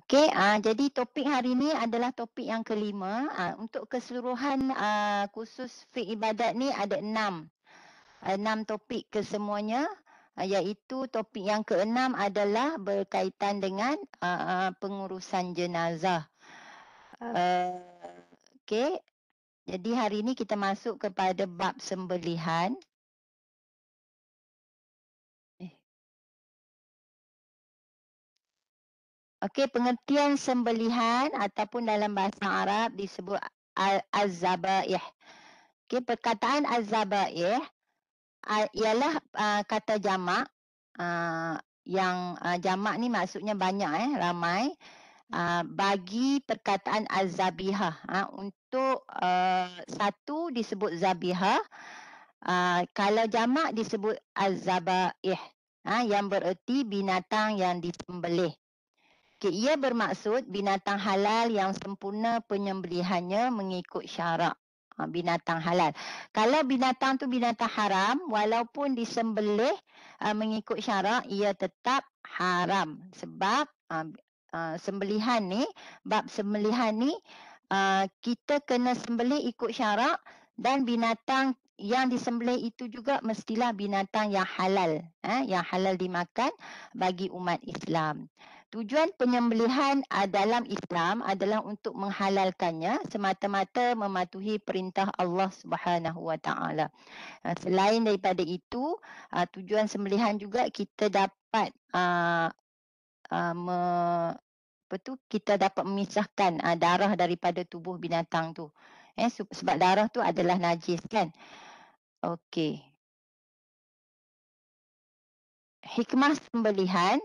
Okey, jadi topik hari ini adalah topik yang kelima. Untuk keseluruhan kursus fiqh ibadat ni ada enam topik kesemuanya, iaitu topik yang keenam adalah berkaitan dengan pengurusan jenazah. Okey, jadi hari ini kita masuk kepada bab sembelihan. Eh, Okey, pengertian sembelihan ataupun dalam bahasa Arab disebut az-zabaih. Okey, perkataan az-zabaih ialah kata jamak, yang jamak ni maksudnya banyak, ramai, bagi perkataan az-zabihah. Untuk satu disebut zabihah, kalau jamak disebut az-zabaih, yang bererti binatang yang disembelih. Okay, ia bermaksud binatang halal yang sempurna penyembelihannya mengikut syarak. Binatang halal. Kalau binatang tu binatang haram, walaupun disembelih mengikut syarak, ia tetap haram. Sebab sembelihan ni, bab sembelihan ni, kita kena sembelih ikut syarak, dan binatang yang disembelih itu juga mestilah binatang yang halal dimakan bagi umat Islam. Tujuan penyembelihan dalam Islam adalah untuk menghalalkannya semata-mata mematuhi perintah Allah Subhanahu Wa Taala. Selain daripada itu, tujuan sembelihan juga kita dapat uh, me, kita dapat memisahkan darah daripada tubuh binatang tu. Sebab darah tu adalah najis kan. Okey. Hikmah sembelihan.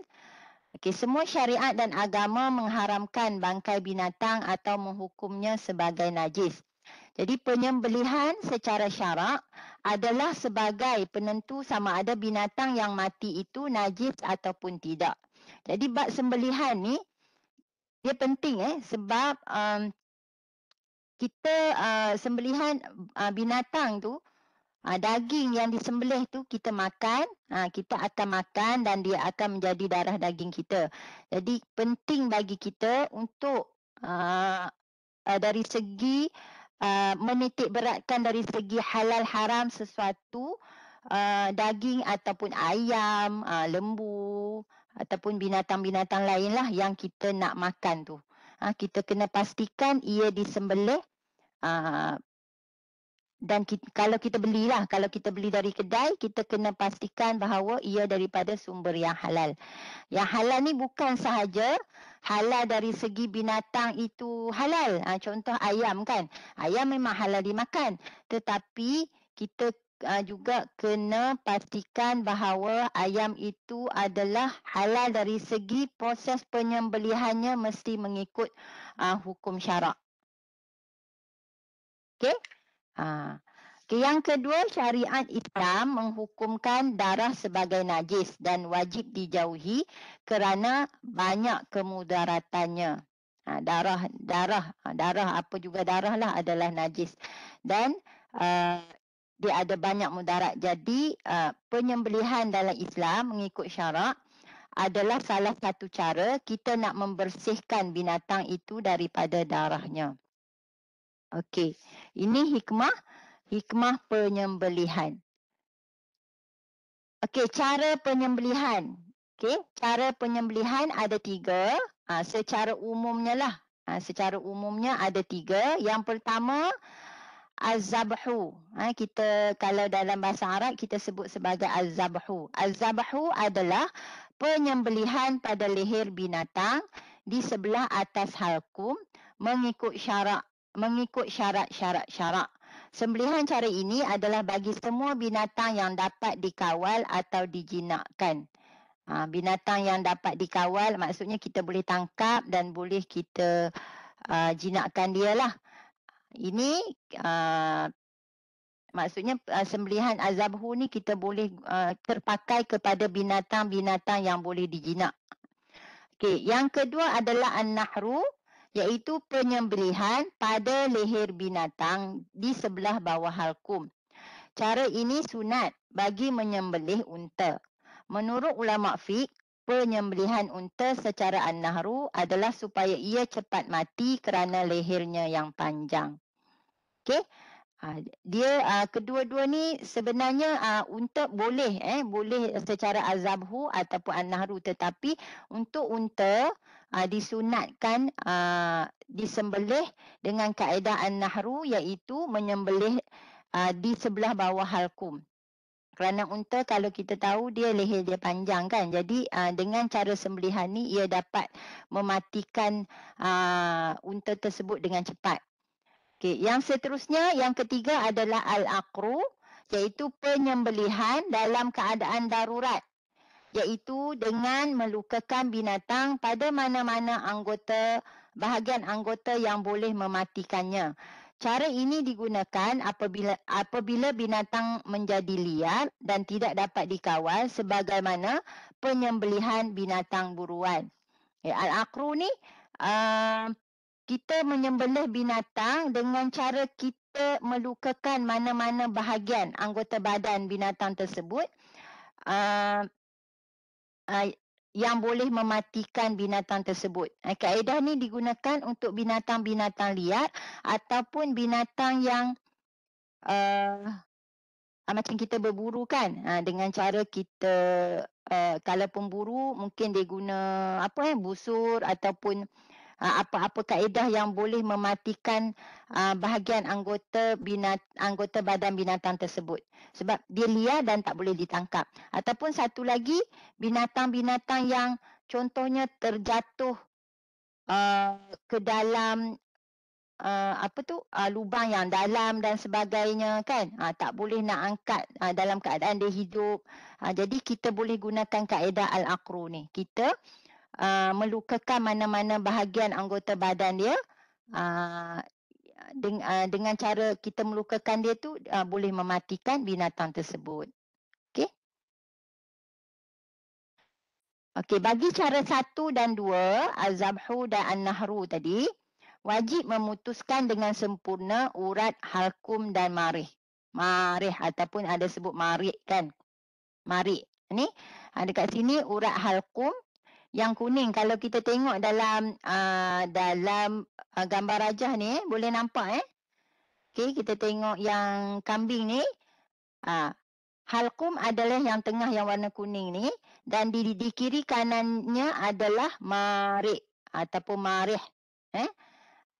Okey, semua syariat dan agama mengharamkan bangkai binatang atau menghukumnya sebagai najis. Jadi penyembelihan secara syarak adalah sebagai penentu sama ada binatang yang mati itu najis ataupun tidak. Jadi bab sembelihan ni dia penting sebab kita sembelihan binatang tu, daging yang disembelih tu kita makan, kita akan makan dan dia akan menjadi darah daging kita. Jadi penting bagi kita untuk dari segi menitik beratkan dari segi halal haram sesuatu, daging ataupun ayam, lembu ataupun binatang-binatang lainlah yang kita nak makan tu. Kita kena pastikan ia disembelih, dan kalau kita beli dari kedai, kita kena pastikan bahawa ia daripada sumber yang halal. Yang halal ni bukan sahaja halal dari segi binatang itu halal. Contoh ayam kan. Ayam memang halal dimakan. Tetapi kita juga kena pastikan bahawa ayam itu adalah halal dari segi proses penyembelihannya mesti mengikut hukum syarak. Okey? Yang kedua, syariat Islam menghukumkan darah sebagai najis dan wajib dijauhi kerana banyak kemudaratannya. Darah apa juga darah lah adalah najis, dan dia ada banyak mudarat. Jadi penyembelihan dalam Islam mengikut syarak adalah salah satu cara kita nak membersihkan binatang itu daripada darahnya. Okey, ini hikmah penyembelihan. Okey, cara penyembelihan. Okey, cara penyembelihan ada 3. Secara umumnya lah. Secara umumnya ada 3. Yang pertama, az-zabhu. Kita kalau dalam bahasa Arab kita sebut sebagai az-zabhu. Az-zabhu adalah penyembelihan pada leher binatang di sebelah atas halkum mengikut syarat-syarat. Sembelihan cara ini adalah bagi semua binatang yang dapat dikawal atau dijinakkan. Binatang yang dapat dikawal maksudnya kita boleh tangkap dan boleh kita jinakkan dia lah. Ini maksudnya sembelihan az-zabhu ni kita boleh terpakai kepada binatang-binatang yang boleh dijinak. Okey, yang kedua adalah an-nahru, iaitu penyembelihan pada leher binatang di sebelah bawah halkum. Cara ini sunat bagi menyembelih unta. Menurut ulama fiqh, penyembelihan unta secara an-nahru adalah supaya ia cepat mati kerana lehernya yang panjang. Okey? Kedua-dua ni sebenarnya unta boleh boleh secara azabhu ataupun an-nahru, tetapi untuk unta disunatkan disembelih dengan kaedah an-nahru, iaitu menyembelih di sebelah bawah halkum. Kerana unta kalau kita tahu dia leher dia panjang kan. Jadi dengan cara sembelihan ni ia dapat mematikan unta tersebut dengan cepat. Okey, yang seterusnya, yang ketiga adalah al-aqru, iaitu penyembelihan dalam keadaan darurat, iaitu dengan melukakan binatang pada mana-mana bahagian anggota yang boleh mematikannya. Cara ini digunakan apabila binatang menjadi liar dan tidak dapat dikawal, sebagaimana penyembelihan binatang buruan. Al-aqru ni kita menyembelih binatang dengan cara kita melukakan mana-mana bahagian anggota badan binatang tersebut yang boleh mematikan binatang tersebut. Kaedah ni digunakan untuk binatang-binatang liar ataupun binatang yang macam kita berburu kan, dengan cara kita kalau pemburu mungkin dia guna busur ataupun apa-apa kaedah yang boleh mematikan bahagian anggota badan binatang tersebut, sebab dia liar dan tak boleh ditangkap. Ataupun satu lagi, binatang-binatang yang contohnya terjatuh ke dalam lubang yang dalam dan sebagainya kan, tak boleh nak angkat dalam keadaan dia hidup. Jadi kita boleh gunakan kaedah al-aqru ni. Kita melukakan mana-mana bahagian anggota badan dia dengan cara kita melukakan dia tu boleh mematikan binatang tersebut. Okey. Okey, bagi cara 1 dan 2, az-zabhu dan an-nahru tadi, wajib memutuskan dengan sempurna urat halkum dan marih. Marih ataupun ada sebut marik kan. Marik. Ni dekat sini urat halkum yang kuning. Kalau kita tengok dalam gambar rajah ni, boleh nampak Okey, kita tengok yang kambing ni. Halkum adalah yang tengah yang warna kuning ni, dan di kiri kanannya adalah marik ataupun marih.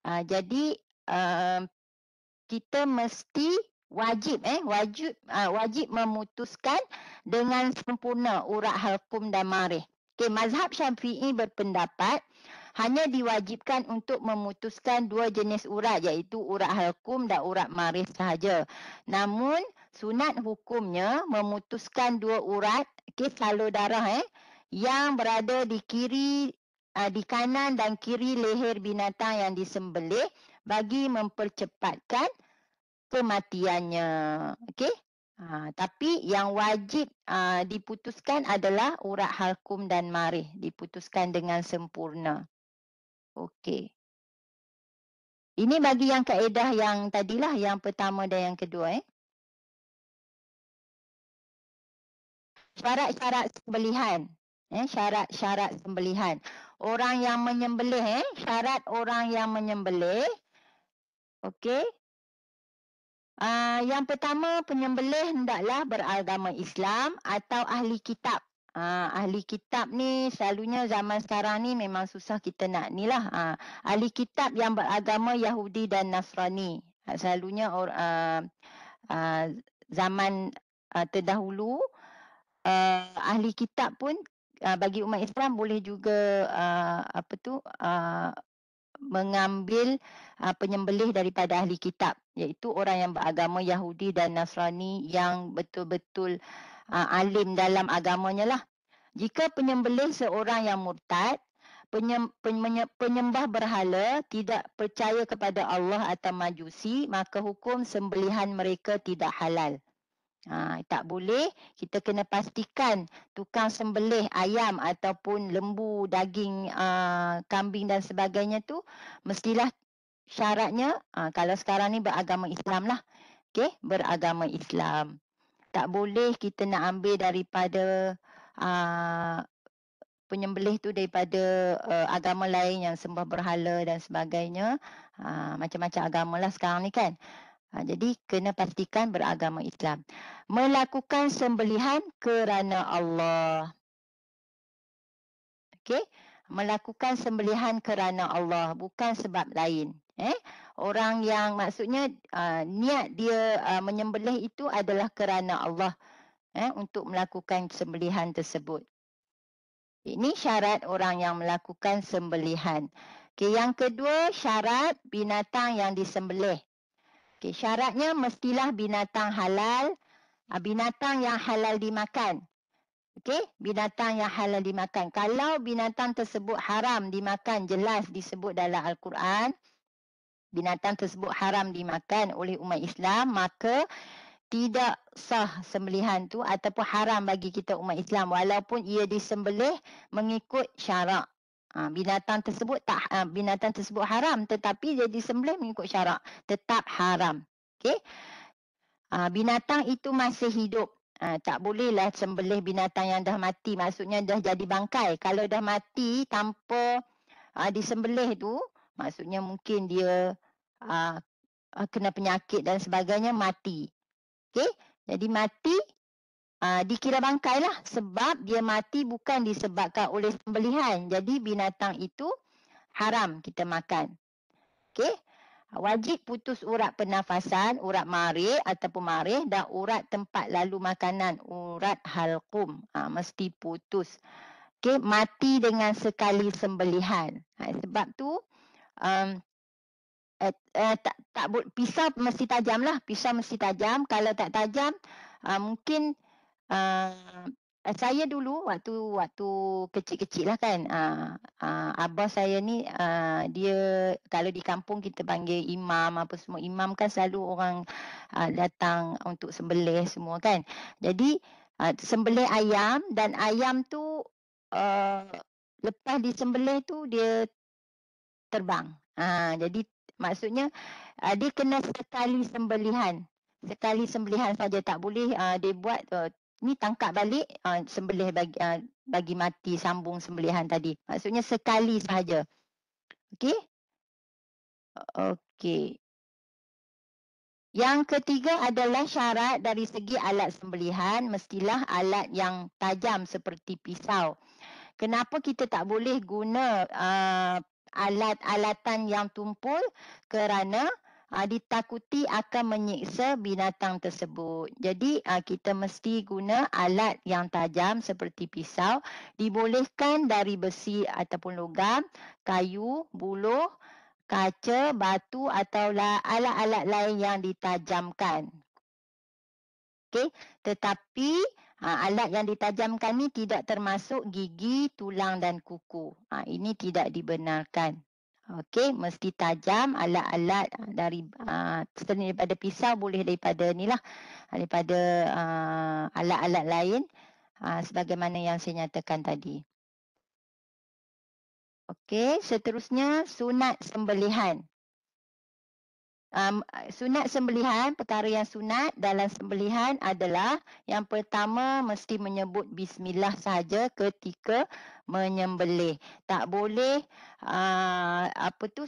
Jadi kita mesti wajib memutuskan dengan sempurna urat halkum dan marih. Okey, mazhab Syafi'i berpendapat hanya diwajibkan untuk memutuskan 2 jenis urat, iaitu urat halkum dan urat marih sahaja. Namun sunat hukumnya memutuskan 2 urat salur darah yang berada di kanan dan kiri leher binatang yang disembelih bagi mempercepatkan kematiannya. Okey? Tapi yang wajib diputuskan adalah urat halkum dan marih, diputuskan dengan sempurna. Okey. Ini bagi yang kaedah yang tadilah, yang pertama dan yang kedua. Syarat-syarat sembelihan. Syarat-syarat sembelihan. Orang yang menyembelih, syarat orang yang menyembelih. Okey. Yang pertama, penyembelih hendaklah beragama Islam atau ahli kitab. Ahli kitab ni selalunya zaman sekarang ni memang susah kita nak ni lah. Ahli kitab yang beragama Yahudi dan Nasrani. Selalunya zaman terdahulu, ahli kitab pun bagi umat Islam boleh juga mengambil penyembelih daripada ahli kitab, iaitu orang yang beragama Yahudi dan Nasrani yang betul-betul alim dalam agamanya lah. Jika penyembelih seorang yang murtad, penyembah berhala, tidak percaya kepada Allah atau Majusi, maka hukum sembelihan mereka tidak halal. Tak boleh. Kita kena pastikan tukang sembelih ayam ataupun lembu, daging kambing dan sebagainya tu mestilah syaratnya kalau sekarang ni beragama Islam lah. Okey, beragama Islam. Tak boleh kita nak ambil daripada penyembelih tu daripada agama lain yang sembah berhala dan sebagainya. Macam-macam agama lah sekarang ni kan. Jadi kena pastikan beragama Islam. Melakukan sembelihan kerana Allah. Okey, melakukan sembelihan kerana Allah, bukan sebab lain. Orang yang maksudnya niat dia menyembelih itu adalah kerana Allah, untuk melakukan sembelihan tersebut. Ini syarat orang yang melakukan sembelihan. Okey, yang kedua, syarat binatang yang disembelih. Okey, syaratnya mestilah binatang halal, binatang yang halal dimakan. Okey, binatang yang halal dimakan. Kalau binatang tersebut haram dimakan, jelas disebut dalam Al-Quran, binatang tersebut haram dimakan oleh umat Islam, maka tidak sah sembelihan tu ataupun haram bagi kita umat Islam walaupun ia disembelih mengikut syarak. Binatang tersebut haram tetapi dia disembelih mengikut syarak, tetap haram. Okey. Binatang itu masih hidup. Tak bolehlah sembelih binatang yang dah mati, maksudnya dah jadi bangkai. Kalau dah mati tanpa disembelih tu, maksudnya mungkin dia kena penyakit dan sebagainya, mati. Okey, jadi mati dikira bangkai lah, sebab dia mati bukan disebabkan oleh sembelihan. Jadi binatang itu haram kita makan. Okey. Wajib putus urat pernafasan, urat marih ataupun marih, dan urat tempat lalu makanan, urat halqum. Mesti putus. Okey, mati dengan sekali sembelihan. Sebab tu pisau mesti tajam lah. Pisau mesti tajam. Kalau tak tajam, mungkin saya dulu waktu kecil-kecil lah kan, abah saya ni dia kalau di kampung kita panggil imam apa semua, imam kan selalu orang datang untuk sembelih semua kan. Jadi sembelih ayam, dan ayam tu lepas disembelih tu dia terbang. Jadi maksudnya dia kena sekali sembelihan. Sekali sembelihan saja, tak boleh dia buat ni tangkap balik sembelih bagi mati, sambung sembelihan tadi. Maksudnya sekali sahaja. Okey? Okey. Yang ketiga adalah syarat dari segi alat sembelihan, mestilah alat yang tajam seperti pisau. Kenapa kita tak boleh guna alat-alatan yang tumpul? Kerana ditakuti akan menyiksa binatang tersebut. Jadi kita mesti guna alat yang tajam seperti pisau, dibolehkan dari besi ataupun logam, kayu, buluh, kaca, batu atau alat-alat lain yang ditajamkan. Okey, tetapi alat yang ditajamkan ni tidak termasuk gigi, tulang dan kuku. Ini tidak dibenarkan. Okey, mesti tajam alat-alat selain daripada pisau, boleh daripada nilah, daripada alat-alat lain sebagaimana yang saya nyatakan tadi. Okey, seterusnya sunat sembelihan. Sunat sembelihan, perkara yang sunat dalam sembelihan adalah yang pertama mesti menyebut bismillah sahaja ketika menyembelih. Tak boleh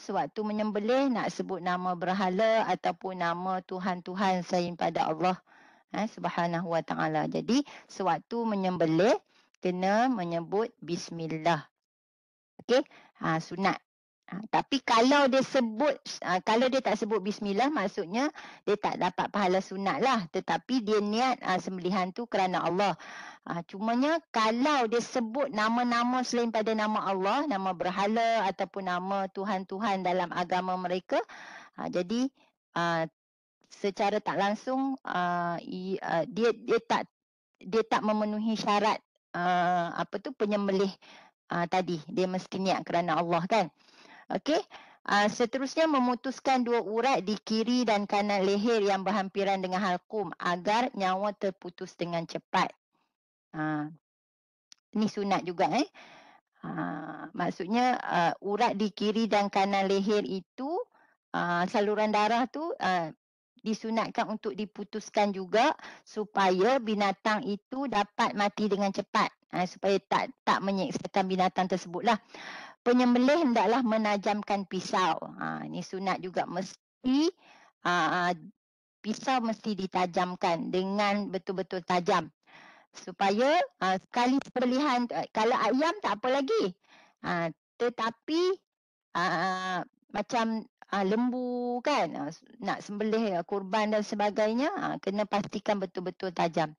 sewaktu menyembelih nak sebut nama berhala ataupun nama Tuhan-Tuhan selain pada Allah Subhanahu Wa Taala. Jadi sewaktu menyembelih kena menyebut bismillah. Okey, sunat. Tapi kalau dia tak sebut bismillah, maksudnya dia tak dapat pahala sunat lah. Tetapi dia niat sembelihan tu kerana Allah. Cumanya kalau dia sebut nama-nama selain pada nama Allah, nama berhala ataupun nama Tuhan-Tuhan dalam agama mereka, jadi secara tak langsung dia tak memenuhi syarat penyembelih tadi. Dia mesti niat kerana Allah kan. Okey. Seterusnya memutuskan dua urat di kiri dan kanan leher yang berhampiran dengan halqum agar nyawa terputus dengan cepat. Ini sunat juga maksudnya urat di kiri dan kanan leher itu saluran darah tu disunatkan untuk diputuskan juga supaya binatang itu dapat mati dengan cepat. Supaya tak menyeksakan binatang tersebutlah. Penyembelih hendaklah menajamkan pisau. Ini sunat juga, mesti pisau mesti ditajamkan dengan betul-betul tajam. Supaya sekali sembelihan, kalau ayam tak apa lagi. Tetapi macam lembu kan, nak sembelih kurban dan sebagainya, kena pastikan betul-betul tajam.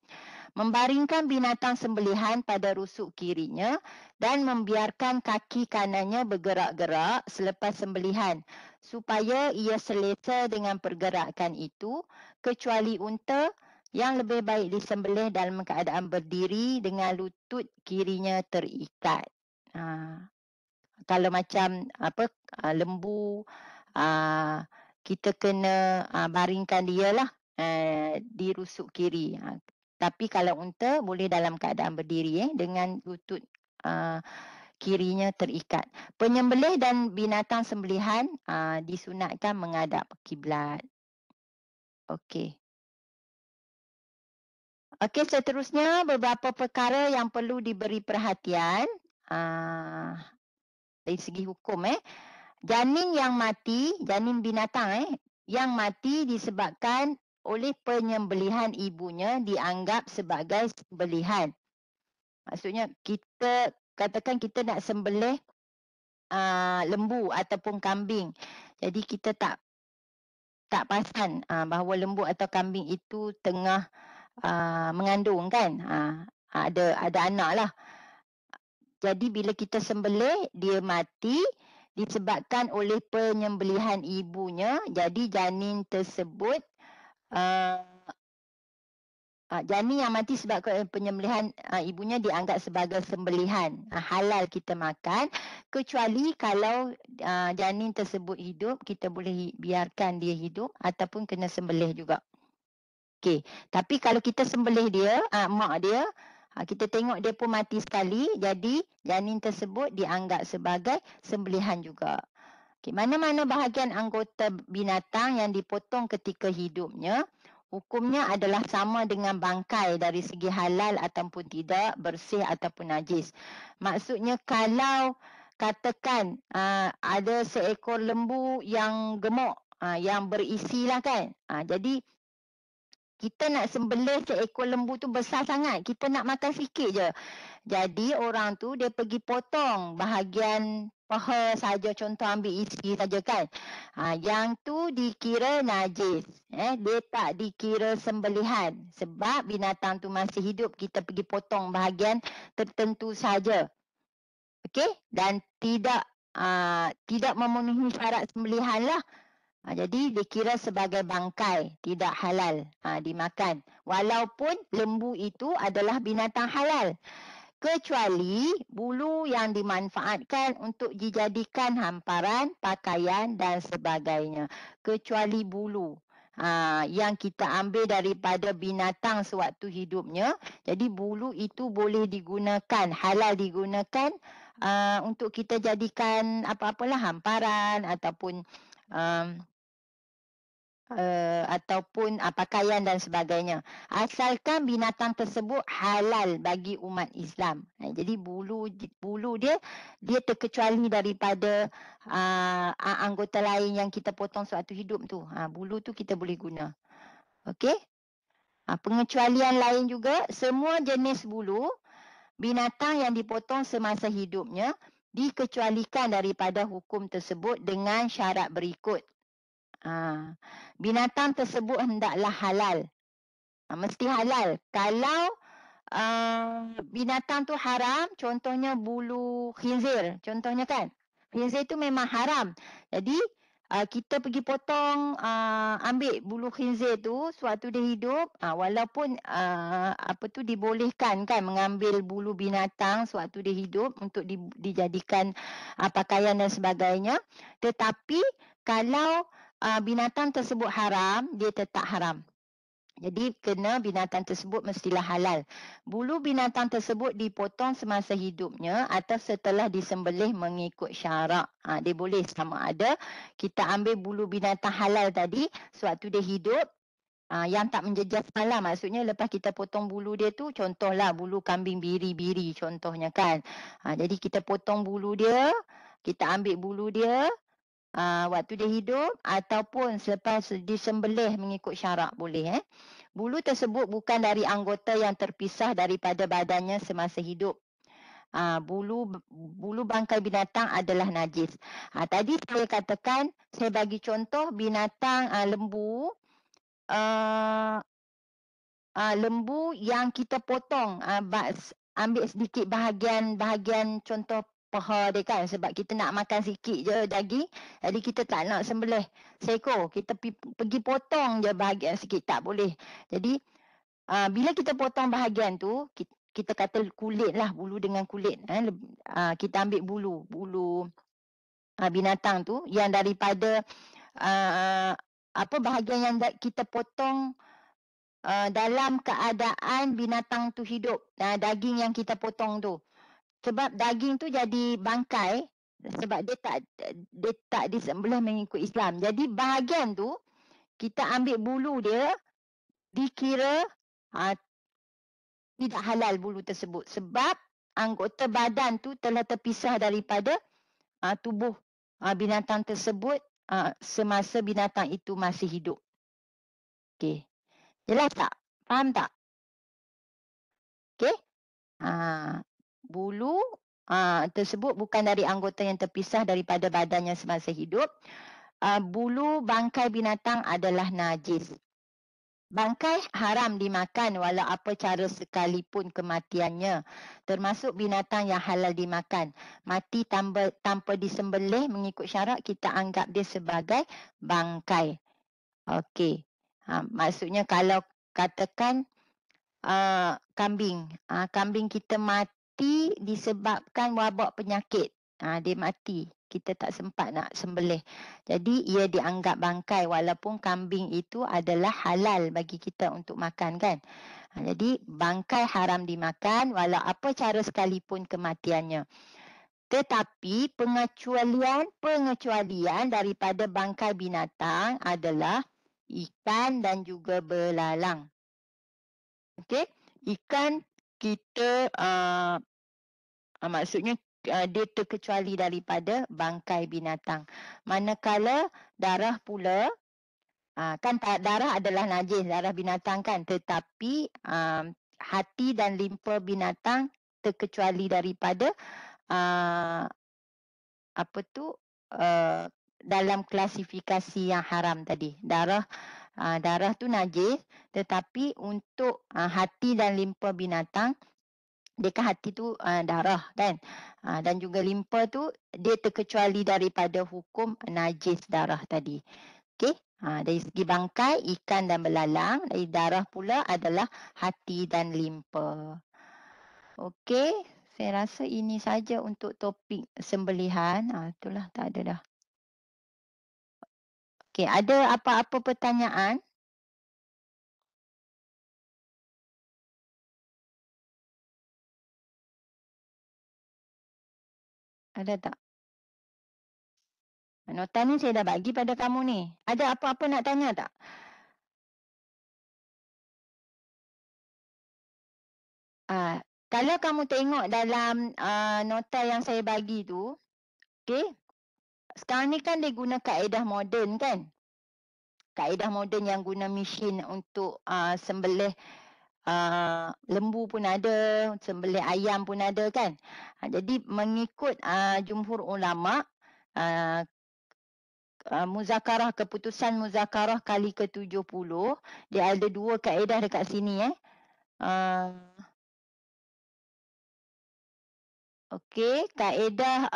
Membaringkan binatang sembelihan pada rusuk kirinya dan membiarkan kaki kanannya bergerak-gerak selepas sembelihan supaya ia selesa dengan pergerakan itu, kecuali unta yang lebih baik disembelih dalam keadaan berdiri dengan lutut kirinya terikat. Kalau macam lembu, kita kena baringkan dia lah di rusuk kiri. Tapi kalau unta boleh dalam keadaan berdiri dengan lutut kirinya terikat. Penyembelih dan binatang sembelihan disunatkan menghadap kiblat. Okey. Okey, seterusnya beberapa perkara yang perlu diberi perhatian dari segi hukum. Janin yang mati, janin binatang yang mati disebabkan oleh penyembelihan ibunya dianggap sebagai sembelihan. Maksudnya kita katakan kita nak sembelih lembu ataupun kambing. Jadi kita tak perasan bahawa lembu atau kambing itu tengah mengandung kan. Ada anak lah. Jadi bila kita sembelih, dia mati disebabkan oleh penyembelihan ibunya. Jadi janin tersebut janin yang mati sebab penyembelihan ibunya dianggap sebagai sembelihan. Halal kita makan, kecuali kalau janin tersebut hidup, kita boleh biarkan dia hidup ataupun kena sembelih juga. Okey, tapi kalau kita sembelih dia, mak dia, kita tengok dia pun mati sekali, jadi janin tersebut dianggap sebagai sembelihan juga. Okay, mana-mana bahagian anggota binatang yang dipotong ketika hidupnya, hukumnya adalah sama dengan bangkai dari segi halal ataupun tidak, bersih ataupun najis. Maksudnya kalau katakan ada seekor lembu yang gemuk, yang berisi lah kan. Jadi kita nak sembelih seekor lembu tu besar sangat. Kita nak makan sikit je. Jadi orang tu dia pergi potong bahagian paha saja, contoh ambil isi saja kan. Yang tu dikira najis. Dia tak dikira sembelihan. Sebab binatang tu masih hidup, kita pergi potong bahagian tertentu saja. Okey? Dan tidak memenuhi syarat sembelihan lah. Jadi dikira sebagai bangkai, tidak halal dimakan. Walaupun lembu itu adalah binatang halal. Kecuali bulu yang dimanfaatkan untuk dijadikan hamparan, pakaian dan sebagainya. Kecuali bulu yang kita ambil daripada binatang sewaktu hidupnya. Jadi bulu itu boleh digunakan, halal digunakan untuk kita jadikan apa-apalah hamparan ataupun pakaian dan sebagainya. Asalkan binatang tersebut halal bagi umat Islam. Jadi bulu dia terkecuali daripada anggota lain yang kita potong sewaktu hidup tu. Bulu tu kita boleh guna. Okey? Pengecualian lain juga, semua jenis bulu binatang yang dipotong semasa hidupnya dikecualikan daripada hukum tersebut dengan syarat berikut. Binatang tersebut hendaklah halal. Mesti halal. Kalau binatang tu haram, contohnya bulu khinzir, contohnya kan. Khinzir tu memang haram. Jadi kita pergi potong, ambil bulu khinzir tu sewaktu dia hidup, walaupun dibolehkan kan mengambil bulu binatang sewaktu dia hidup untuk dijadikan pakaian dan sebagainya. Tetapi kalau binatang tersebut haram, dia tetap haram. Jadi kena binatang tersebut mestilah halal. Bulu binatang tersebut dipotong semasa hidupnya atau setelah disembelih mengikut syarak. Dia boleh sama ada kita ambil bulu binatang halal tadi sewaktu dia hidup, yang tak menjejas malam. Maksudnya lepas kita potong bulu dia tu, contohlah bulu kambing biri-biri contohnya kan. Jadi kita potong bulu dia, kita ambil bulu dia, waktu dia hidup ataupun selepas disembelih mengikut syarak boleh. Bulu tersebut bukan dari anggota yang terpisah daripada badannya semasa hidup. Bulu bangkai binatang adalah najis. Tadi saya katakan, saya bagi contoh binatang lembu. Lembu yang kita potong, ambil sedikit bahagian contoh paha dia kan, sebab kita nak makan sikit je daging, jadi kita tak nak sembelih seekor, kita pergi potong je bahagian sikit, tak boleh. Jadi bila kita potong bahagian tu, kita kata kulit lah, bulu dengan kulit, kita ambil bulu binatang tu yang daripada bahagian yang kita potong dalam keadaan binatang tu hidup, daging yang kita potong tu. Sebab daging tu jadi bangkai, sebab dia tak disembelih mengikut Islam. Jadi bahagian tu kita ambil bulu dia, dikira tidak halal bulu tersebut sebab anggota badan tu telah terpisah daripada tubuh binatang tersebut semasa binatang itu masih hidup. Okey. Jelas tak? Faham tak? Okey. Bulu tersebut bukan dari anggota yang terpisah daripada badannya semasa hidup. Bulu bangkai binatang adalah najis. Bangkai haram dimakan walau apa cara sekalipun kematiannya, termasuk binatang yang halal dimakan. Mati tanpa disembelih mengikut syarak, kita anggap dia sebagai bangkai. Okey. Maksudnya kalau katakan kambing. Kambing kita mati disebabkan wabak penyakit. Dia mati. Kita tak sempat nak sembelih. Jadi ia dianggap bangkai walaupun kambing itu adalah halal bagi kita untuk makan kan. Jadi bangkai haram dimakan walau apa cara sekalipun kematiannya. Tetapi pengecualian daripada bangkai binatang adalah ikan dan juga belalang. Okey, ikan kita maksudnya dia terkecuali daripada bangkai binatang. Manakala darah pula, kan darah adalah najis, darah binatang kan, tetapi hati dan limpa binatang terkecuali daripada dalam klasifikasi yang haram tadi. Darah tu najis, tetapi untuk hati dan limpa binatang, dia kan hati tu darah kan, dan juga limpa tu dia terkecuali daripada hukum najis darah tadi. Okey, dari segi bangkai, ikan dan belalang, dari darah pula adalah hati dan limpa. Okey, saya rasa ini saja untuk topik sembelihan. Itulah, tak ada dah. Okey, ada apa-apa pertanyaan? Ada tak? Nota ni saya dah bagi pada kamu ni. Ada apa-apa nak tanya tak? Kalau kamu tengok dalam nota yang saya bagi tu, okey, sekarang ni kan dia guna kaedah moden kan? Kaedah moden yang guna mesin untuk sembelih lembu pun ada, sembelih ayam pun ada kan? Jadi mengikut jumhur ulama, muzakarah, keputusan muzakarah kali ke-70, dia ada dua kaedah dekat sini okey, kaedah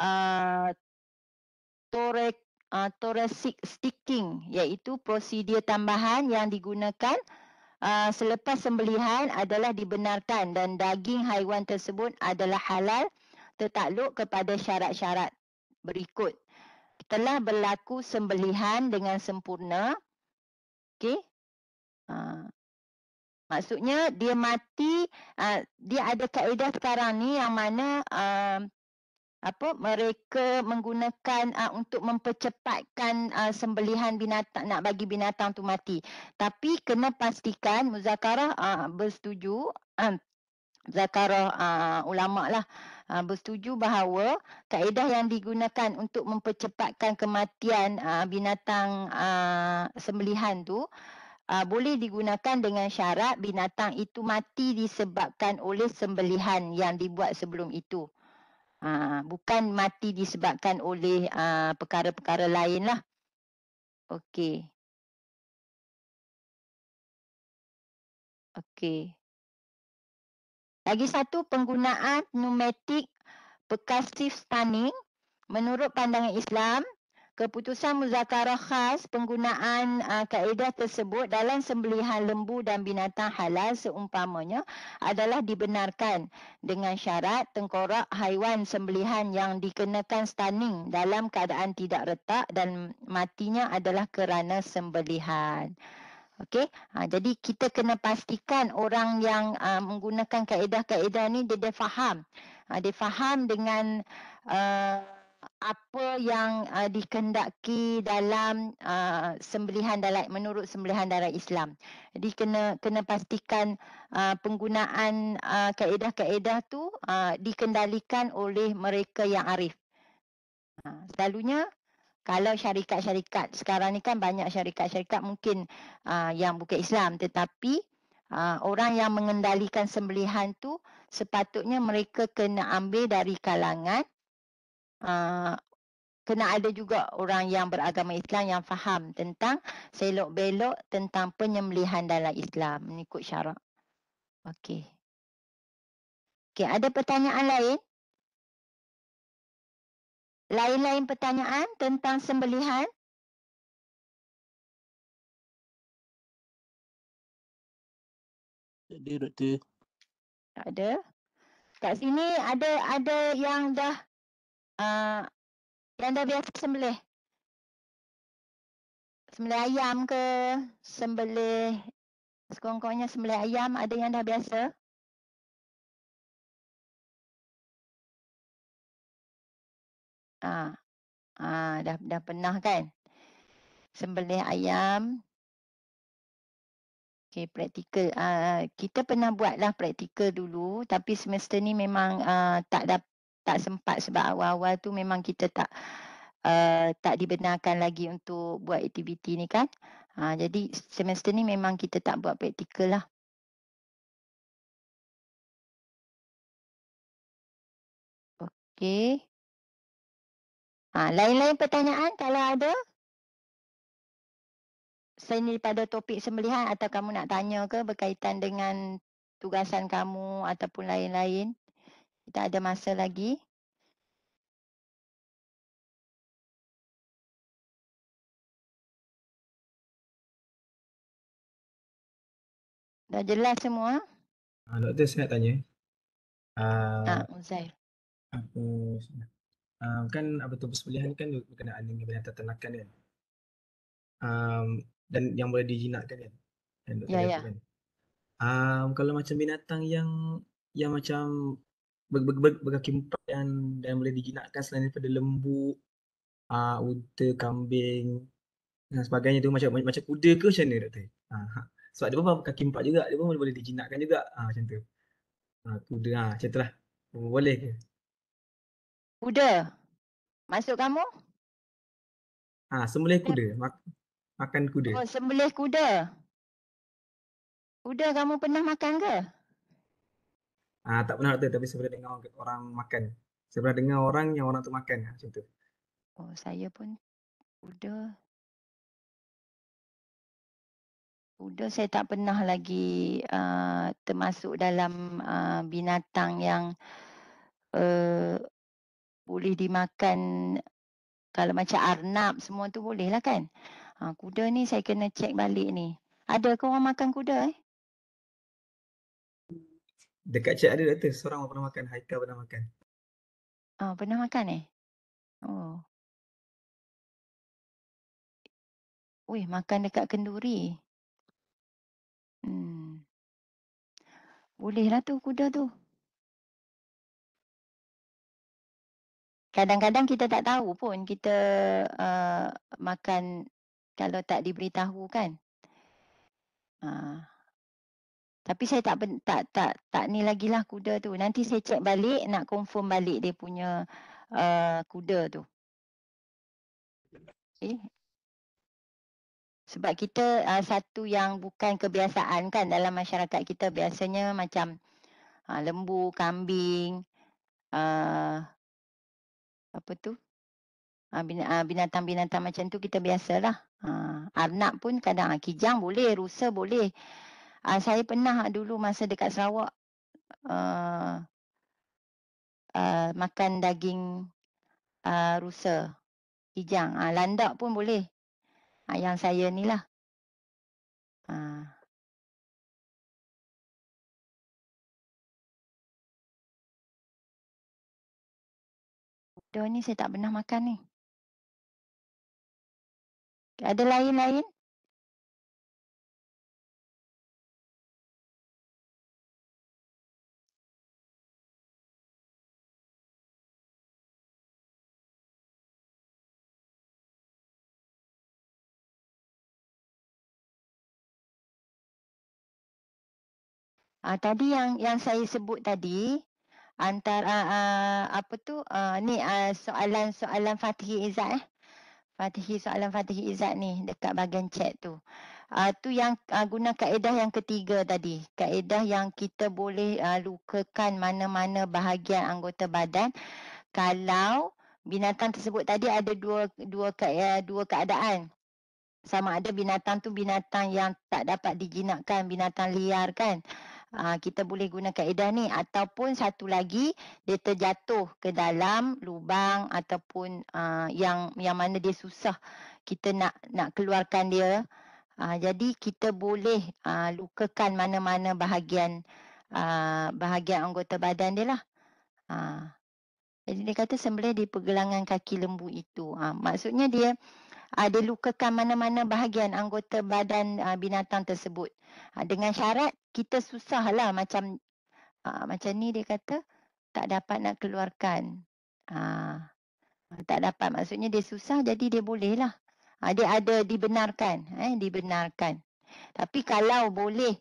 thoracic sticking, iaitu prosedur tambahan yang digunakan selepas sembelihan adalah dibenarkan dan daging haiwan tersebut adalah halal tertakluk kepada syarat-syarat berikut. Telah berlaku sembelihan dengan sempurna. Okey. Maksudnya dia mati, dia ada kaedah sekarang ni yang mana mereka menggunakan untuk mempercepatkan sembelihan binatang, nak bagi binatang tu mati. Tapi kena pastikan muzakarah bersetuju, muzakarah ulama lah bersetuju bahawa kaedah yang digunakan untuk mempercepatkan kematian binatang sembelihan tu boleh digunakan dengan syarat binatang itu mati disebabkan oleh sembelihan yang dibuat sebelum itu. Bukan mati disebabkan oleh perkara-perkara lain lah. Okey. Okey. Lagi satu, penggunaan pneumatik percussive stunning. Menurut pandangan Islam, keputusan muzakarah khas penggunaan kaedah tersebut dalam sembelihan lembu dan binatang halal seumpamanya adalah dibenarkan dengan syarat tengkorak haiwan sembelihan yang dikenakan stunning dalam keadaan tidak retak dan matinya adalah kerana sembelihan. Okey, jadi kita kena pastikan orang yang menggunakan kaedah-kaedah ni dia faham. Dia faham dengan apa yang dikehendaki dalam sembelihan menurut sembelihan dalam Islam. Jadi kena pastikan penggunaan kaedah-kaedah tu dikendalikan oleh mereka yang arif. Selalunya kalau syarikat-syarikat sekarang ni kan banyak syarikat-syarikat mungkin yang bukan Islam, tetapi orang yang mengendalikan sembelihan tu sepatutnya mereka kena ambil dari kalangan kena ada juga orang yang beragama Islam yang faham tentang selok-belok tentang penyembelihan dalam Islam mengikut syarak. Okey. Okey, ada pertanyaan lain? Lain-lain pertanyaan tentang sembelihan? Ada, Doktor. Tak ada. Kat sini ada yang dah biasa sembelih. Sembelih ayam ke, sembelih sekurang-kurangnya sembelih ayam, ada yang dah biasa? Dah pernah kan? Sembelih ayam. Okey, praktikal. Kita pernah buatlah praktikal dulu, tapi semester ni memang tak sempat sebab awal-awal tu memang kita tak dibenarkan lagi untuk buat aktiviti ni kan. Jadi semester ni memang kita tak buat praktikal lah. Okey. Lain-lain pertanyaan kalau ada? Selain daripada topik sembelihan atau kamu nak tanya ke berkaitan dengan tugasan kamu ataupun lain-lain? Kita ada masa lagi. Dah jelas semua? Doktor, saya nak tanya. Uzair. Kan apa tu persembelihan ni kan berkenaan dengan binatang ternakan kan. Dan yang boleh dijinakkan kan. Yang doktor Ya, kata ya. kan. Kalau macam binatang yang macam berkaki empat dan boleh dijinakkan selain daripada lembu, unta, kambing dan sebagainya tu, macam kuda ke macam mana doktor? Sebab dia pun berkaki empat juga, dia pun boleh dijinakkan juga macam tu. Kuda macam tu lah. Boleh ke? Kuda. Maksud kamu? Sembelih kuda, makan kuda. Oh, sembelih kuda. Kuda kamu pernah makan ke? Tak pernah doktor, tapi saya pernah dengar orang makan. Saya pernah dengar orang yang orang tu makan macam tu. Oh, saya pun kuda. Kuda saya tak pernah lagi termasuk dalam binatang yang boleh dimakan. Kalau macam arnab semua tu boleh lah kan? Kuda ni saya kena cek balik ni. Ada ke orang makan kuda Dekat cik ada doktor, seorang pernah makan, Haikal pernah makan. Pernah makan Oh. Wih, makan dekat kenduri. Bolehlah tu kuda tu. Kadang-kadang kita tak tahu pun kita, makan kalau tak diberitahu kan. Ah, tapi saya tak ni lagilah kuda tu. Nanti saya cek balik, nak confirm balik dia punya, kuda tu. Okey. Sebab kita, satu yang bukan kebiasaan kan dalam masyarakat kita, biasanya macam, lembu, kambing, uh, apa tu, binatang-binatang macam tu kita biasalah. Arnab pun kadang, kijang boleh, rusa boleh. Saya pernah dulu masa dekat Sarawak, uh, makan daging, rusa, kijang. Landak pun boleh. Yang saya ni lah. Kuda ni saya tak pernah makan ni. Ada lain-lain? Tadi yang saya sebut tadi, antara apa tu, ni soalan Fatihi Izzat soalan Fatihi Izzat ni dekat bahagian chat tu. Tu yang guna kaedah yang ketiga tadi. Kaedah yang kita boleh lukakan mana-mana bahagian anggota badan kalau binatang tersebut tadi ada dua keadaan. Sama ada binatang tu binatang yang tak dapat dijinakkan, binatang liar kan. Kita boleh guna kaedah ni, ataupun satu lagi dia terjatuh ke dalam lubang ataupun yang mana dia susah kita nak keluarkan dia. Jadi kita boleh lukakan mana-mana bahagian anggota badan dia lah. Jadi dia kata sembelih di pergelangan kaki lembu itu. Maksudnya dia lukakan mana-mana bahagian anggota badan binatang tersebut. Dengan syarat kita susahlah macam ni dia kata tak dapat nak keluarkan. Tak dapat maksudnya dia susah, jadi dia bolehlah. Dia ada dibenarkan, dibenarkan. Tapi kalau boleh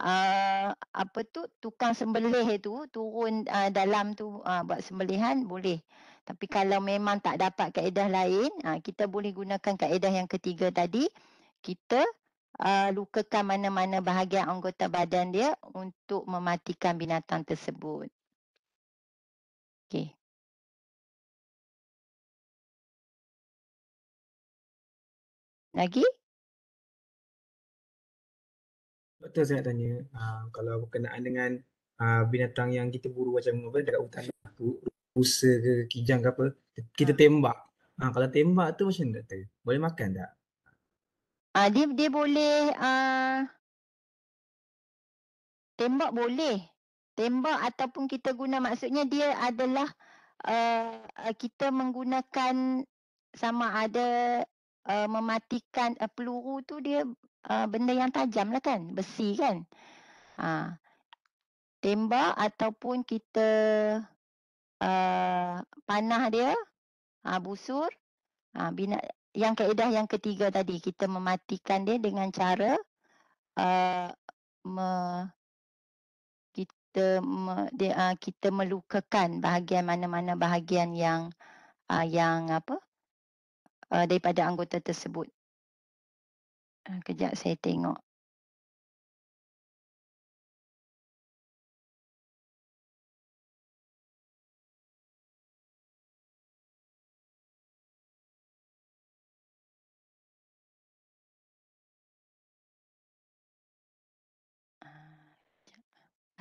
apa tu tukang sembelih itu turun dalam tu buat sembelihan boleh. Tapi kalau memang tak dapat kaedah lain, kita boleh gunakan kaedah yang ketiga tadi. Kita lukakan mana-mana bahagian anggota badan dia untuk mematikan binatang tersebut. Okey. Lagi? Doktor saya nak tanya, kalau berkenaan dengan binatang yang kita buru macam apa dekat hutan tu, rusa ke kijang ke apa, kita tembak. Kalau tembak tu macam mana doktor? Boleh makan tak? Dia boleh tembak boleh. Tembak ataupun kita guna, maksudnya dia adalah kita menggunakan sama ada mematikan peluru tu dia benda yang tajam lah kan, besi kan. Tembak ataupun kita panah dia, busur. Yang kaedah yang ketiga tadi, kita mematikan dia dengan cara kita melukakan bahagian mana-mana bahagian yang apa daripada anggota tersebut. Kejap saya tengok.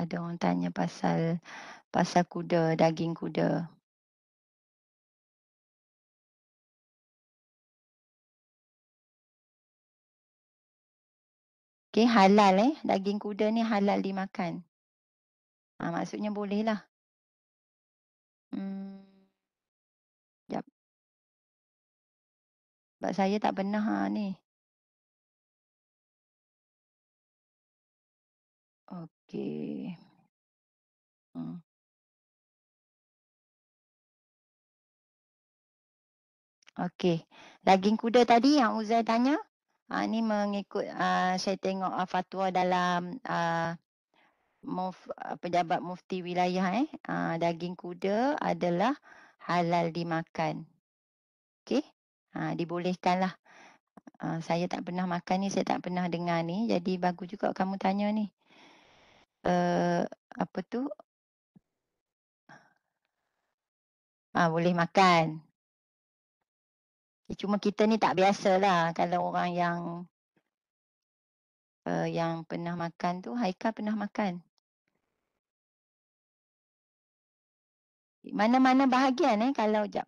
Ada orang tanya pasal kuda, daging kuda. Okey, halal daging kuda ni halal dimakan. Maksudnya bolehlah. Jap. Sebab saya tak pernah ni. Okey. Hmm. Okey. Daging kuda tadi yang Uzai tanya, ni mengikut, saya tengok, fatwa dalam, pejabat mufti wilayah, daging kuda adalah halal dimakan. Okey? Dibolehkanlah. Saya tak pernah makan ni, saya tak pernah dengar ni, jadi bagus juga kamu tanya ni. Apa tu, boleh makan. Cuma kita ni tak biasalah kalau orang yang pernah makan tu, Haikal pernah makan. Mana-mana bahagian kalau jap.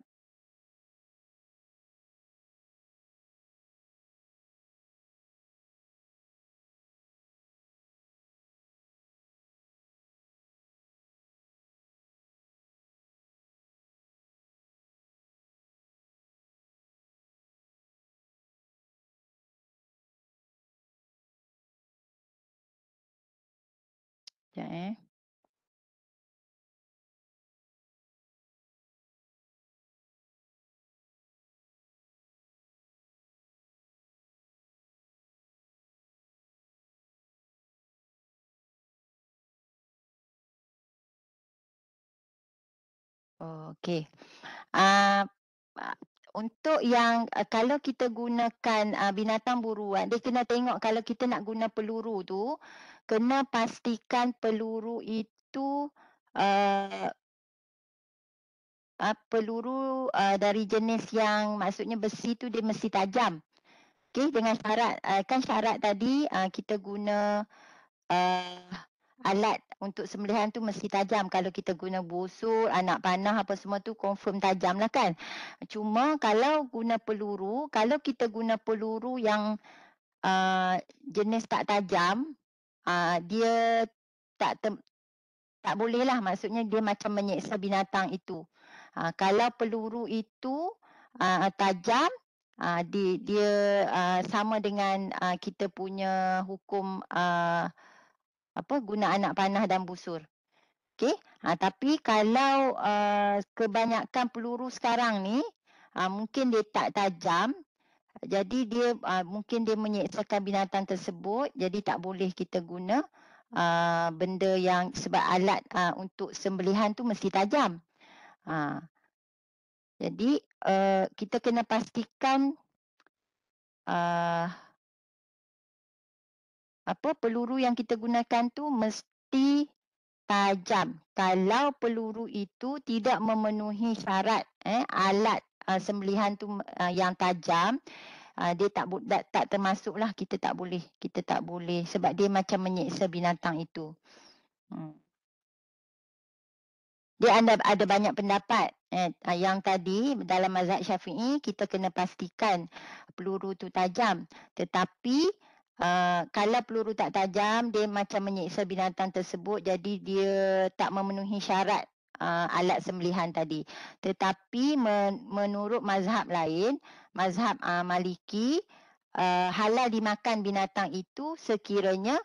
Jap. Oh, okey. Ah, ah, untuk yang, kalau kita gunakan, binatang buruan, dia kena tengok kalau kita nak guna peluru tu, kena pastikan peluru itu, uh, peluru, dari jenis yang maksudnya besi tu dia mesti tajam. Okey, dengan syarat, kan syarat tadi, kita guna, uh, alat untuk sembelihan tu mesti tajam. Kalau kita guna busur, anak panah apa semua tu confirm tajam lah kan. Cuma kalau guna peluru, kalau kita guna peluru yang, jenis tak tajam, dia tak tem tak bolehlah, maksudnya dia macam menyeksa binatang itu. Kalau peluru itu, tajam, dia, sama dengan, kita punya hukum, guna anak panah dan busur. Okey, tapi kalau, kebanyakan peluru sekarang ni, mungkin dia tak tajam, jadi dia, mungkin dia menyeksakan binatang tersebut, jadi tak boleh kita guna, benda yang sebab alat, untuk sembelihan tu mesti tajam. Jadi, kita kena pastikan, uh, peluru yang kita gunakan tu mesti tajam. Kalau peluru itu tidak memenuhi syarat, alat, sembelihan tu, yang tajam, dia tak termasuklah, kita tak boleh sebab dia macam menyeksa binatang itu. Dia ada banyak pendapat. Yang tadi dalam mazhab Syafi'i kita kena pastikan peluru tu tajam. Tetapi kalau peluru tak tajam, dia macam menyeksa binatang tersebut, jadi dia tak memenuhi syarat alat sembelihan tadi. Tetapi menurut mazhab lain, mazhab Maliki, halal dimakan binatang itu sekiranya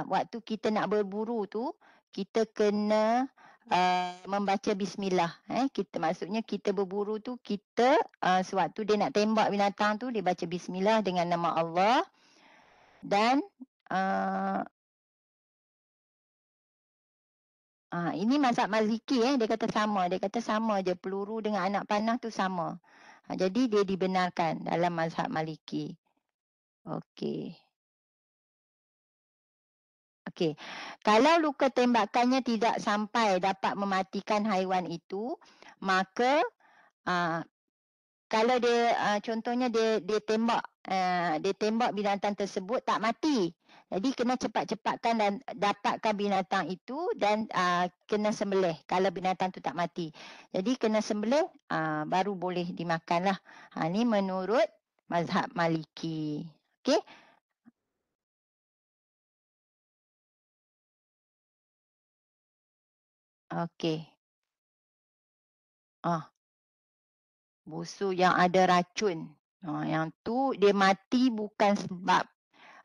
waktu kita nak berburu tu, kita kena membaca bismillah. Maksudnya kita berburu tu, kita sewaktu dia nak tembak binatang tu, dia baca bismillah dengan nama Allah. Dan ini mazhab Maliki, dia kata sama je, peluru dengan anak panah tu sama. Jadi dia dibenarkan dalam mazhab Maliki. Okey. Okey. Kalau luka tembakannya tidak sampai dapat mematikan haiwan itu, maka kalau dia, contohnya dia tembak binatang tersebut tak mati. Jadi kena cepat-cepatkan dan dapatkan binatang itu dan kena sembelih kalau binatang tu tak mati. Jadi kena sembelih, baru boleh dimakanlah. Ni menurut mazhab Maliki. Okey? Okey. Busur yang ada racun. Yang tu dia mati bukan sebab,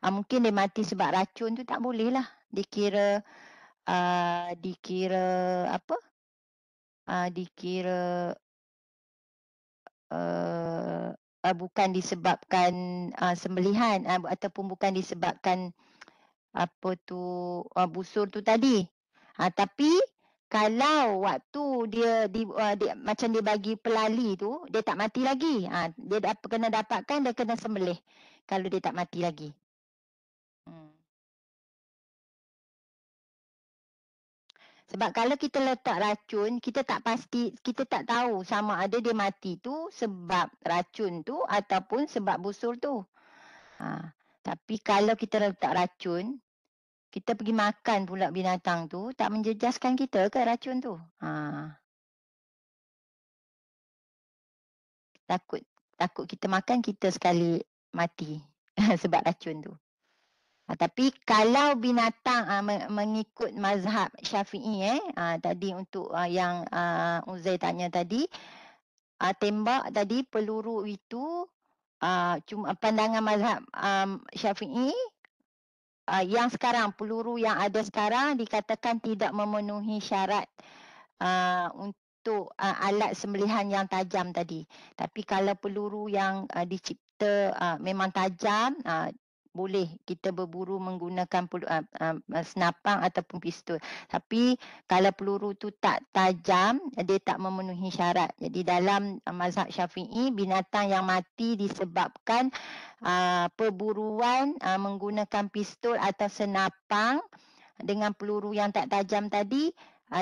mungkin dia mati sebab racun tu tak boleh lah. Dia kira dikira apa, dikira, eee, bukan disebabkan, sembelihan, ataupun bukan disebabkan apa tu, busur tu tadi. Tapi kalau waktu dia macam dia bagi pelali tu, dia tak mati lagi. Dia kena dapatkan, dia kena sembelih kalau dia tak mati lagi. Hmm. Sebab kalau kita letak racun, kita tak tahu sama ada dia mati tu sebab racun tu ataupun sebab busur tu. Tapi kalau kita letak racun, kita pergi makan pula binatang tu, tak menjejaskan kita ke racun tu? Takut takut kita makan, kita sekali mati sebab racun tu. Tapi kalau binatang mengikut mazhab Syafi'i tadi untuk yang Uzair tanya tadi, tembak tadi peluru itu cuma pandangan mazhab Syafi'i, yang sekarang peluru yang ada sekarang dikatakan tidak memenuhi syarat untuk alat sembelihan yang tajam tadi. Tapi kalau peluru yang dicipta memang tajam, boleh kita berburu menggunakan senapang ataupun pistol. Tapi kalau peluru tu tak tajam, dia tak memenuhi syarat. Jadi dalam mazhab Syafi'i, binatang yang mati disebabkan perburuan menggunakan pistol atau senapang dengan peluru yang tak tajam tadi,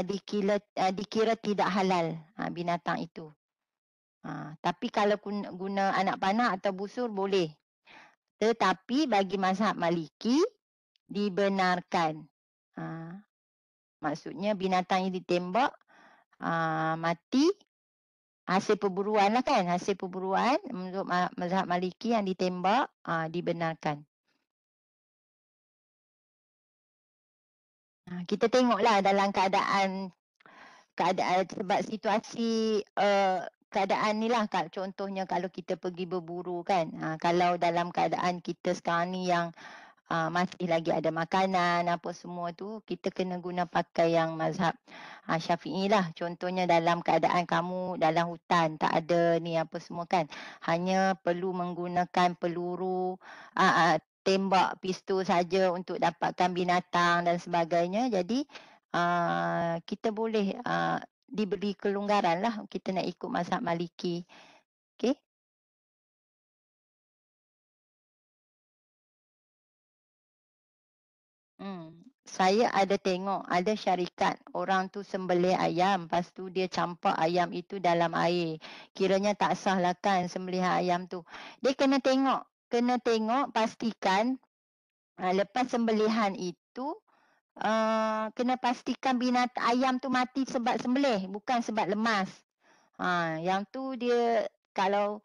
dikira tidak halal binatang itu. Tapi kalau guna anak panah atau busur boleh. Tetapi bagi mazhab Maliki dibenarkan. Maksudnya binatang yang ditembak mati hasil perburuan lah kan. Hasil perburuan menurut mazhab Maliki yang ditembak dibenarkan. Kita tengoklah dalam keadaan sebab situasi keadaan ni lah, contohnya kalau kita pergi berburu kan, kalau dalam keadaan kita sekarang ni yang masih lagi ada makanan apa semua tu, kita kena guna pakai yang mazhab Syafi'i lah. Contohnya dalam keadaan kamu dalam hutan, tak ada ni apa semua kan, hanya perlu menggunakan peluru, tembak pistol saja untuk dapatkan binatang dan sebagainya. Jadi kita boleh diberi kelonggaran lah, kita nak ikut mazhab Maliki. Okey. Saya ada tengok ada syarikat orang tu sembelih ayam, lepas tu dia campak ayam itu dalam air. Kiranya tak sah lah kan sembelihan ayam tu. Dia kena tengok pastikan lepas sembelihan itu kena pastikan ayam tu mati sebab sembelih, bukan sebab lemas. Yang tu dia kalau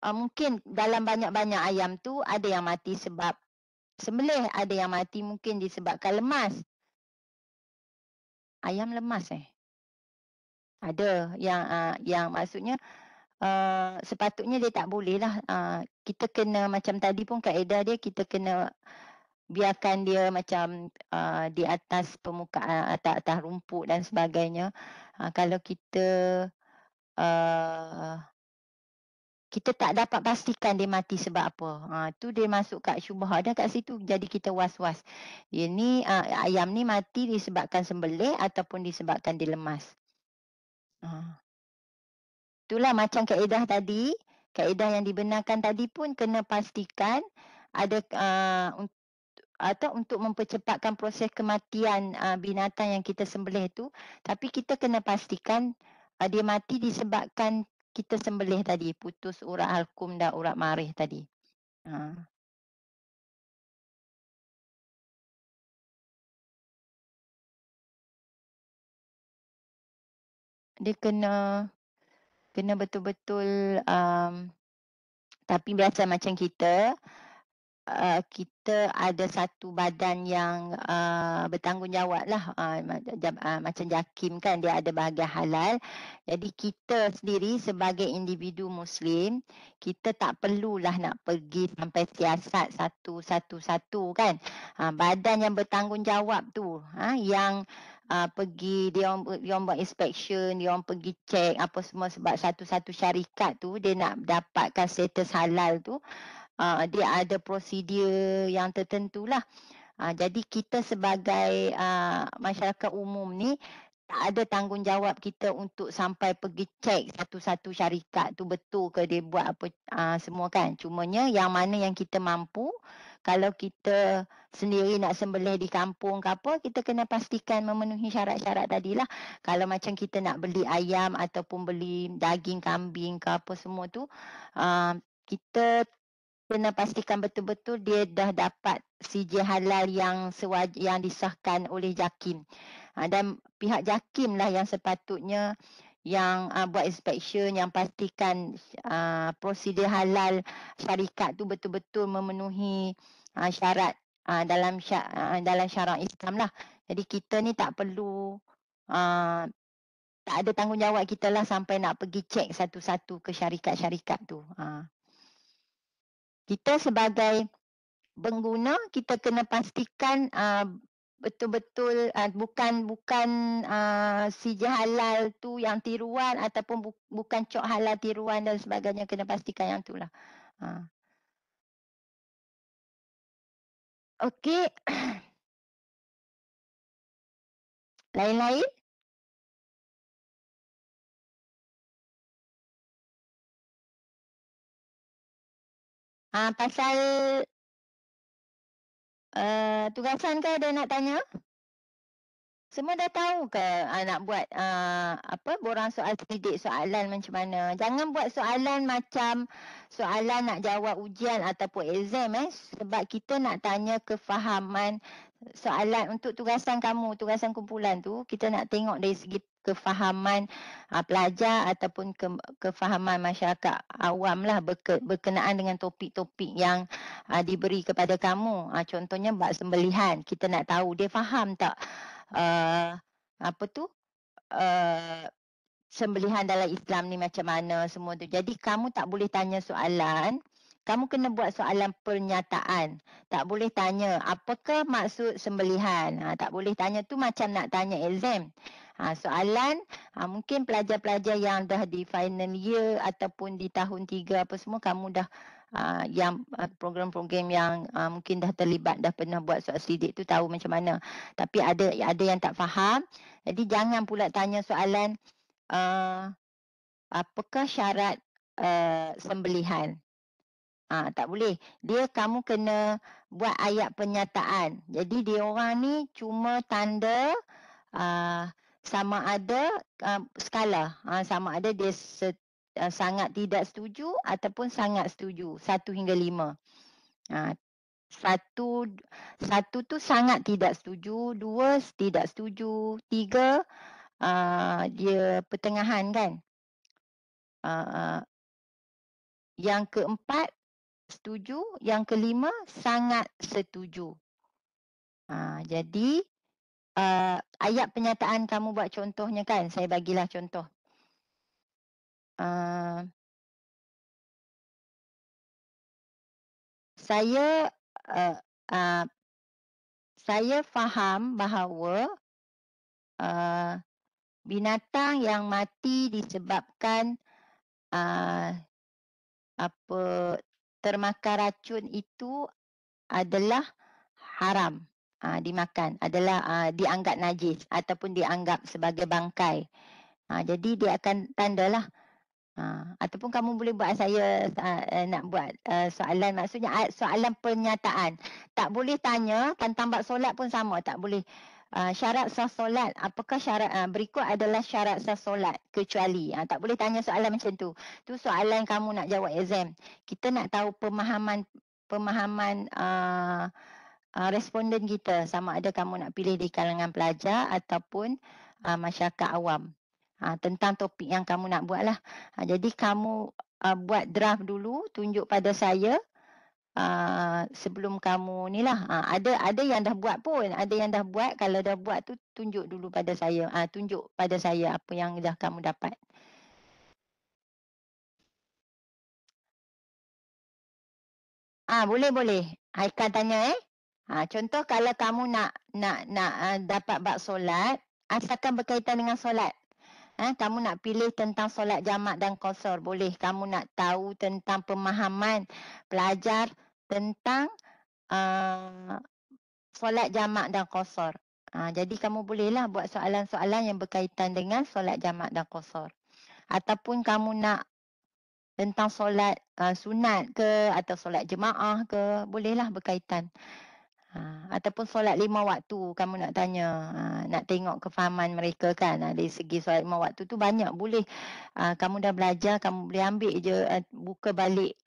mungkin dalam banyak-banyak ayam tu ada yang mati sebab sembelih, ada yang mati mungkin disebabkan lemas. Ayam lemas Ada yang maksudnya sepatutnya dia tak boleh lah. Kita kena macam tadi pun kaedah dia, kita kena biarkan dia macam di atas permukaan, atas rumput dan sebagainya. Kalau uh, kita tak dapat pastikan dia mati sebab apa. Tu dia masuk kat syubhat dah kat situ. Jadi kita was-was. Ayam ni mati disebabkan sembelih ataupun disebabkan dia lemas. Itulah macam kaedah tadi. Kaedah yang dibenarkan tadi pun kena pastikan ada atau untuk mempercepatkan proses kematian binatang yang kita sembelih tu. Tapi kita kena pastikan dia mati disebabkan kita sembelih tadi, putus urat halkum dan urat marih tadi. Dia kena betul-betul tapi biasa macam kita kita ada satu badan yang bertanggungjawab lah, macam JAKIM kan, dia ada bahagian halal. Jadi kita sendiri sebagai individu Muslim, kita tak perlulah nak pergi sampai siasat satu-satu kan. Badan yang bertanggungjawab tu, yang pergi, dia orang buat inspection, dia orang pergi cek apa semua, sebab satu-satu syarikat tu dia nak dapatkan status halal tu, dia ada prosedur yang tertentu lah. Jadi kita sebagai masyarakat umum ni tak ada tanggungjawab kita untuk sampai pergi cek satu-satu syarikat tu betul ke dia buat apa semua kan. Cumanya yang mana yang kita mampu, kalau kita sendiri nak sembelih di kampung ke apa, kita kena pastikan memenuhi syarat-syarat tadilah. Kalau macam kita nak beli ayam ataupun beli daging kambing ke apa semua tu, kita kena pastikan betul-betul dia dah dapat sijil halal yang disahkan oleh JAKIM. Dan pihak JAKIM lah yang sepatutnya yang buat inspection, yang pastikan prosedur halal syarikat tu betul-betul memenuhi syarat dalam syarak Islam lah. Jadi kita ni tak perlu, tak ada tanggungjawab kita lah sampai nak pergi cek satu-satu ke syarikat-syarikat tu. Kita sebagai pengguna, kita kena pastikan betul-betul bukan sijil halal tu yang tiruan ataupun bukan cok halal tiruan dan sebagainya, kena pastikan yang itulah. Okey. Lain-lain? Pasal tugasan ke ada nak tanya? Semua dah tahu ke nak buat borang soal selidik soalan macam mana? Jangan buat soalan macam soalan nak jawab ujian ataupun exam sebab kita nak tanya kefahaman soalan untuk tugasan kamu, tugasan kumpulan tu, kita nak tengok dari segi kefahaman pelajar ataupun kefahaman masyarakat awam lah berkenaan dengan topik-topik yang diberi kepada kamu. Contohnya bab sembelihan, kita nak tahu dia faham tak sembelihan dalam Islam ni macam mana semua tu. Jadi kamu tak boleh tanya soalan, kamu kena buat soalan pernyataan. Tak boleh tanya apakah maksud sembelihan. Tak boleh tanya tu macam nak tanya exam. Soalan mungkin pelajar-pelajar yang dah di final year ataupun di tahun 3 apa semua, kamu dah yang program-program yang mungkin dah terlibat, dah pernah buat soal selidik tu, tahu macam mana. Tapi ada yang tak faham. Jadi jangan pula tanya soalan apakah syarat sembelihan. Tak boleh. Kamu kena buat ayat pernyataan. Jadi dia orang ni cuma tanda sama ada skala. Sama ada dia sangat tidak setuju ataupun sangat setuju. 1 hingga 5. Satu tu sangat tidak setuju, 2 tidak setuju, 3 dia pertengahan kan. Yang keempat setuju, yang kelima sangat setuju. Jadi ayat pernyataan kamu buat contohnya kan, saya bagilah contoh. Saya faham bahawa binatang yang mati disebabkan termakan racun itu adalah haram dimakan, adalah dianggap najis ataupun dianggap sebagai bangkai. Jadi dia akan tandalah. Ataupun kamu boleh buat saya nak buat soalan, maksudnya soalan pernyataan. Tak boleh tanya tentang bab solat pun sama, tak boleh. Syarat sah solat, apakah syarat berikut adalah syarat sah solat kecuali. Tak boleh tanya soalan macam tu. Tu soalan kamu nak jawab exam. Kita nak tahu pemahaman responden kita, sama ada kamu nak pilih di kalangan pelajar ataupun masyarakat awam. Tentang topik yang kamu nak buat lah. Jadi kamu buat draft dulu, tunjuk pada saya. sebelum kamu ni lah. Ada yang dah buat pun. Ada yang dah buat. Kalau dah buat tu tunjuk dulu pada saya. Tunjuk pada saya apa yang dah kamu dapat. Boleh. Haikal tanya contoh kalau kamu nak dapat bab solat, asalkan berkaitan dengan solat. Kamu nak pilih tentang solat jamak dan qasar, boleh. Kamu nak tahu tentang pemahaman pelajar tentang solat jamak dan qasar. Jadi kamu bolehlah buat soalan-soalan yang berkaitan dengan solat jamak dan qasar. Ataupun kamu nak tentang solat sunat ke atau solat jemaah ke, bolehlah berkaitan. Ataupun solat 5 waktu kamu nak tanya, nak tengok kefahaman mereka kan. Dari segi solat 5 waktu tu banyak boleh. Kamu dah belajar, kamu boleh ambil je, buka balik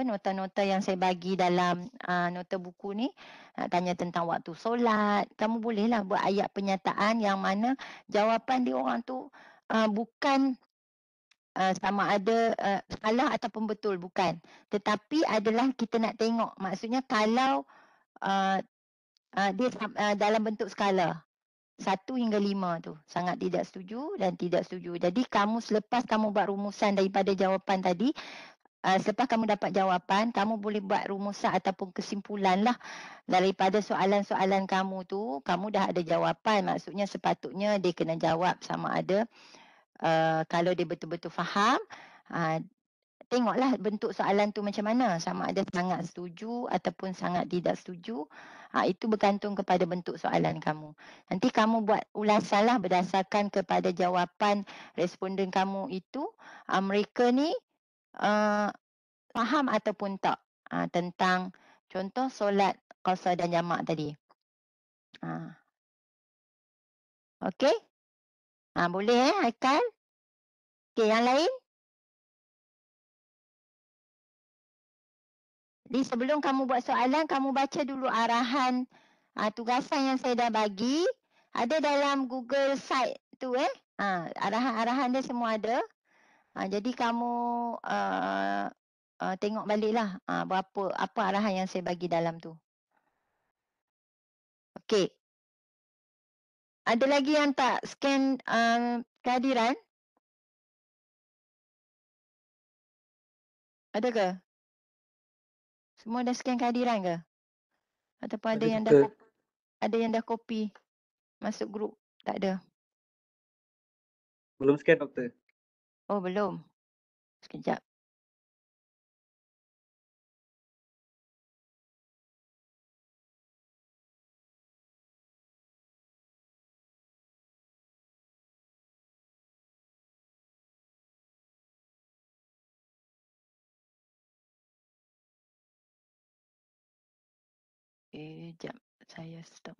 nota-nota yang saya bagi dalam nota buku ni. Nak tanya tentang waktu solat, kamu bolehlah buat ayat pernyataan yang mana jawapan dia orang tu bukan sama ada salah ataupun betul, bukan. Tetapi adalah kita nak tengok, maksudnya kalau dia dalam bentuk skala 1 hingga 5 tu, sangat tidak setuju dan tidak setuju. Jadi kamu selepas kamu buat rumusan daripada jawapan tadi, selepas kamu dapat jawapan, kamu boleh buat rumusan ataupun kesimpulan lah daripada soalan-soalan kamu tu. Kamu dah ada jawapan, maksudnya sepatutnya dia kena jawab sama ada kalau dia betul-betul faham. Tengoklah bentuk soalan tu macam mana, sama ada sangat setuju ataupun sangat tidak setuju. Itu bergantung kepada bentuk soalan kamu. Nanti kamu buat ulasanlah berdasarkan kepada jawapan responden kamu itu, mereka ni faham ataupun tak tentang contoh solat qasar dan jamak tadi. Okey? Boleh Haikal? Okey, yang lain? Jadi sebelum kamu buat soalan, kamu baca dulu arahan tugasan yang saya dah bagi. Ada dalam Google Site tu arahan-arahan dia semua ada. Jadi kamu tengok baliklah apa arahan yang saya bagi dalam tu. Okey. Ada lagi yang tak scan kehadiran? Ada ke? Semua dah scan kehadiran ke? Ataupun ada yang dah copy masuk grup? Tak ada. Belum scan, Doktor. Oh, belum. Sekejap. Jap. Saya stop.